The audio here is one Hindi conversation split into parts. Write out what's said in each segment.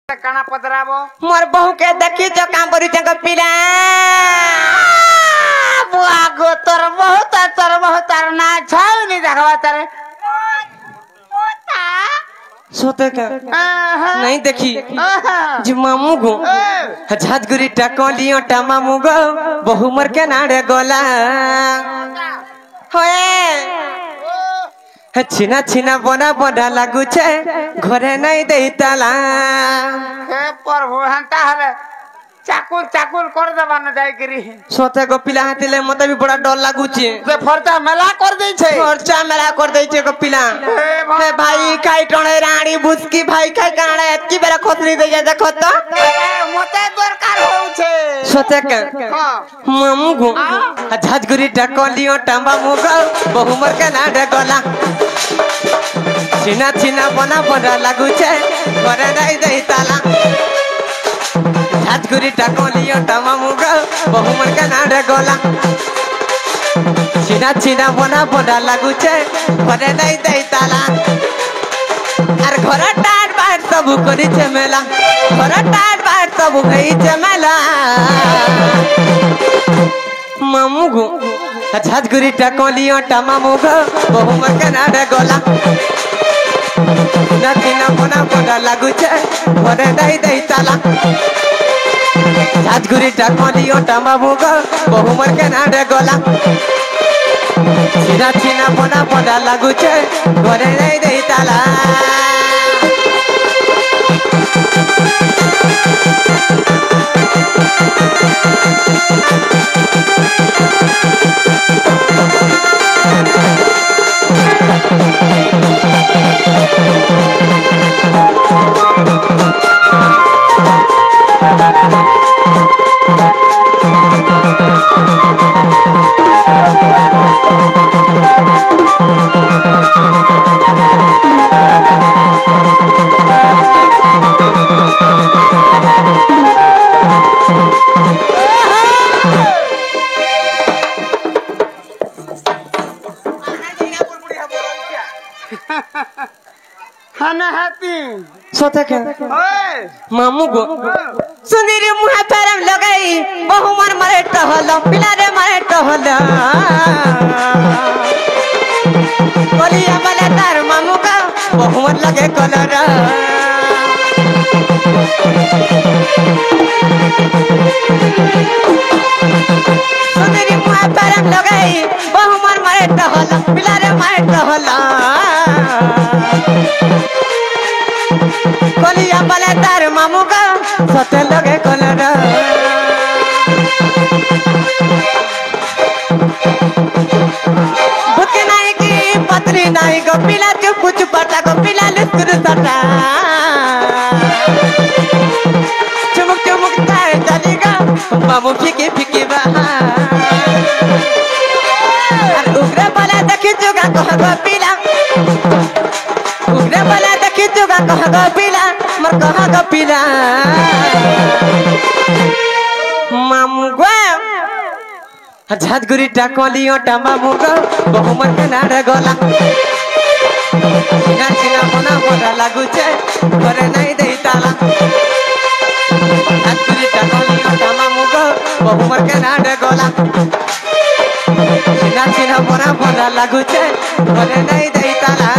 काना पतराबो मोर बहू के देखी जो काम करी चंग पिला बुआ गो तोर बहुत ना छाव नहीं देखवा तारे सोते का नहीं देखी जी मामू गो झाजगुरी टकोलियो टा मामू गो बहु मर के नाड़े गोला होए छिना छिना बना बना लागू छे घरे नहीं देई ताला हे प्रभु हंता हले चाकुल चाकुल कर देबा न जाय करी सोते गो पिला हाथिले मते भी बड़ा डर लागू छे जे फरता मेला कर दे छे खर्चा मेला कर दे छे गो पिला हे भाई काई टणे रानी बुसकी भाई काई काणे एतकी बेरा खोतरी दे जा देखो तो मते दरकार हो छे सोते के मामू गो झाजगुरी टकोलियो टांबा मुगो बहु मर के नाडे गोला छिना छिना बना बना लागू छे घरे नहीं देई ताला झाजगुरी टकोलियो टांबा मुगो बहु मर के नाडे गोला छिना छिना बना बना लागू छे घरे नहीं देई ताला अरे घरे टाट बाहर सब करी छे मेला घरे टाट बाहर सब भई छे मेला मामू गो झाजगुरी टकोलियो टा मामू गो बहु मर के नाडे गोला नथिना बना बना लागू छे घरे नहीं देई ताला झाजगुरी टकोलियो टा मामू गो बहु मर के नाडे गोला छिना छिना बना बना लागू छे घरे नहीं देई ताला हने हाथी सोते के ओए मामू गो सुंदरी मुहा परम लगाई बहु मन मरे टहल पिला रे मरे टहल कोलिया वाला तार मामू का बहु मन लगे कलर सुंदरी मुहा परम लगाई बहु मन मरे टहल पिला रे मरे टहल कोलिया वाला तार मामू का सते लगे कलर भूत नहीं की पत्री नहीं गो पिला चुप चुप पटा गो पिला लिस्कुर सटा चुमुक चुमुक तार चलेगा मामू फीके फीके बहा उग्र वाला देखी जुगा कह गो पिला उग्र वाला देखी जुगा कह गो पिला मर कह गो पिला मामू गो झाजगुरी टकोलियो टा मामू गो बहु मर के नाडे गोला छिना छिना बना बना लागू छे घरे नहीं देई ताला झाजगुरी टकोलियो टा मामू गो बहु मर के नाडे गोला छिना छिना बना बना लागू छे घरे नहीं देई ताला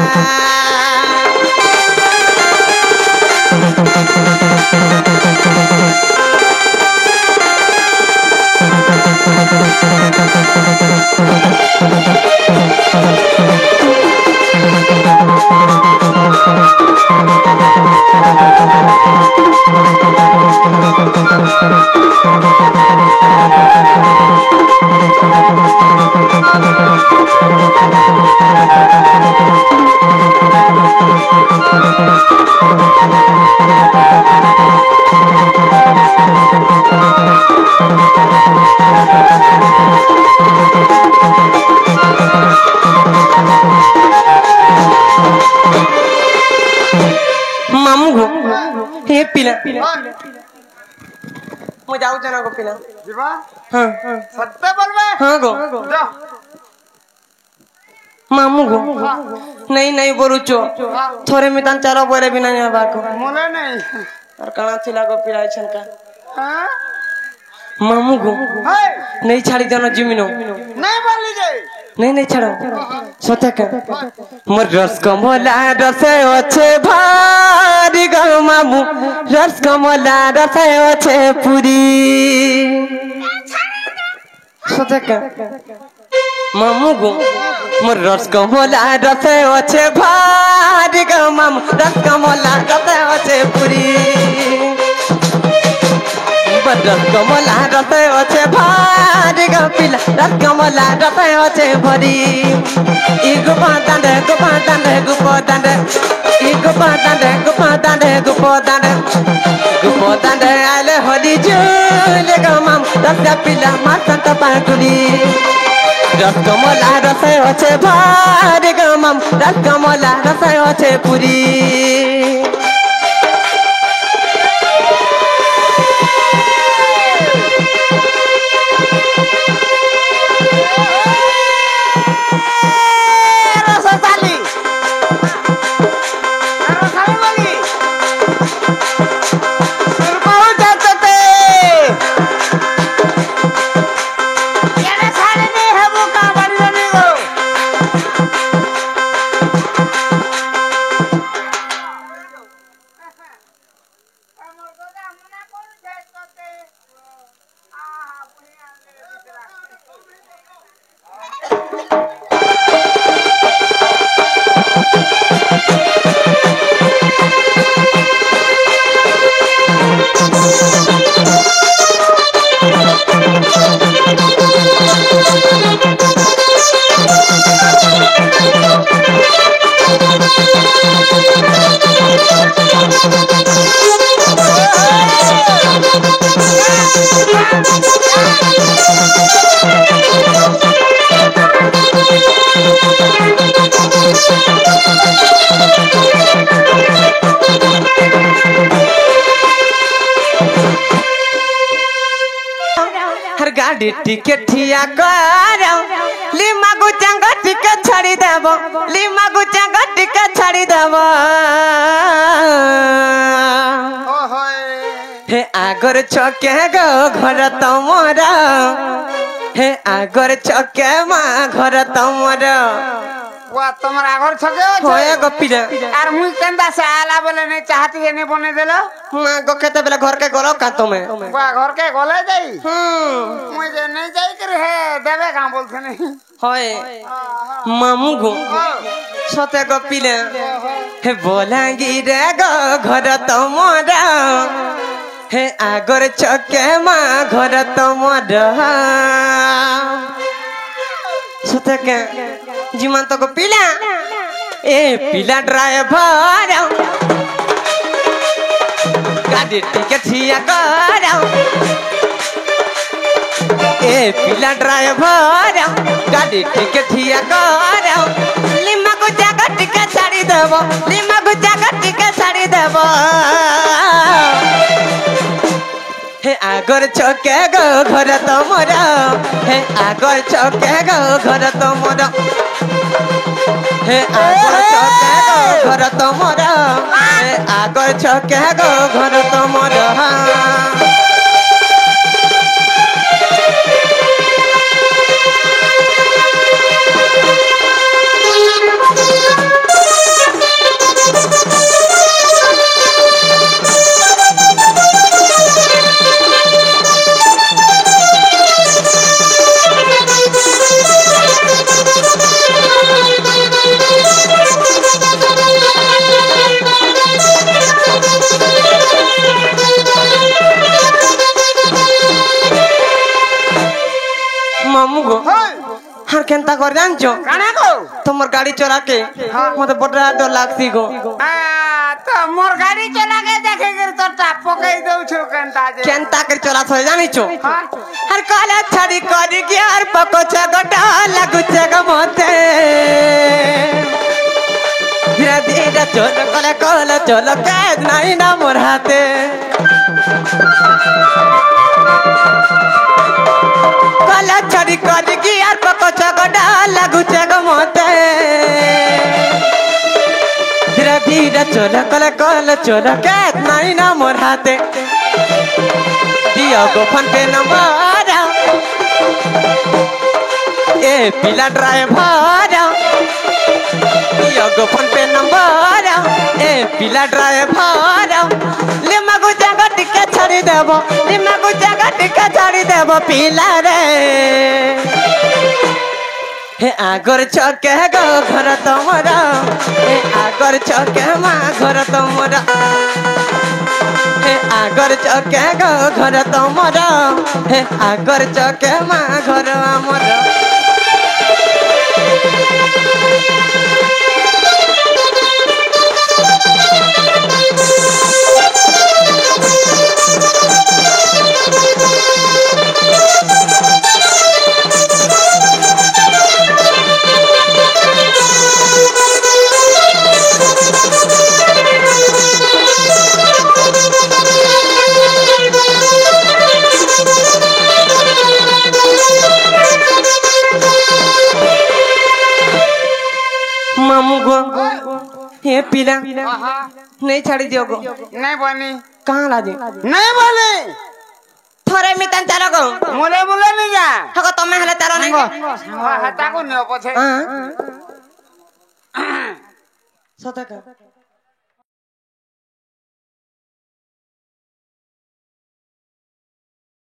मामू गो हे पिला मैं जाऊ जना को पिला जीवा हां सत्य बोलबे हां गो जा मामू गो नहीं नहीं बोरुचो थोड़े मितान चारो बोले भी नहीं बाको मोले नहीं और कणा थिला गो पिराय छन का हाँ मामू गो है नहीं छाड़ी देनो जिमिनो नहीं बोली जाए नहीं छाड़ो सोते का मोर रस कमला रसे अच्छे भारी गो मामू रस कमला रसे अच्छे पूरी सोते का मामू गो मोर रस कमला रसे अच्छे भारी गो मामू रस कमला रसे अच्छे पूरी रस कमला रसे अच्छे भारी गो पिला रस कमला रसे अच्छे भरी गुपादांडे आले होली झूले गो माम रस पिला मातंत पाटुली रस कमला रसे अच्छे भारी गो माम रस कमला रसे अच्छे पूरी हर गाड़ी टिकट ठिया करो लिमा गुचंग टिकट छाड़ी देबो लिमा गुचंग टिकट छाड़ी देबो हे आगर छके गो घर तमरा हे आगर छके मा घर तमरा वा तुम्हारा घर छके होए गपिला यार मुई केंदा से आला बोले नहीं चाहती है नहीं बने देलो मां गो केते बेला घर के गलो का तुमे वा घर के गले जाई मुई जे नहीं जाई कर है देबे का बोलथे नहीं होए मामू गो सते गपिला हे बोलांगी रे गो घर तमरा हे आगर छके मा घर तमरा सते के जीवन तो को पिला ए पिला ड्राइवर गाड़ी टिकट ठिया करो ए पिला ड्राइवर गाड़ी टिकट ठिया करो लिमा को जगह टिकट छाड़ी देबो लिमा को जगह टिकट छाड़ी देबो हे आगर छके गो घर तमरा हे आगर छके गो घर तमरा हे आगर छके गो घर तमरा हे आगर छके गो घर तमरा मामू गो हर केंता कर जानछो काना को तुमर गाड़ी चला के मते बड़ा डर लागसी गो तो मोर गाड़ी चला के देखे कर तो टाप पकई दउ छु केंता कर चला छ जानी छो हर काला छड़ी कर के हर पको छगटा लागु छग मते धीरे धीरे चल चल कैद नहीं ना मोर हाथे काला छड़ी कर के हर पको छगटा लागु छग मते धीरे धीरे चोर कले कल चोर के नहीं ना मोर हाथे दियो गो फोन पे नंबर ए पिला ड्राइवर दियो गो फोन पे नंबर ए पिला ड्राइवर ले मगु जगह टिके छाड़ी देबो ले मगु जगह टिके छाड़ी देबो पिला रे हे आगर छके गो घर तमरा हे आगर छके मा घर तमरा हे आगर छके गो घर तमरा हे आगर छके मा घर हमरा ये पीला नहीं छाड़ी दियो गो नहीं बनी कहाँ ला दे नहीं बोले थोड़े मितन तारा गो मुले मुले नहीं जा हको तमे हले तारा नहीं हता को नहीं पछे सता का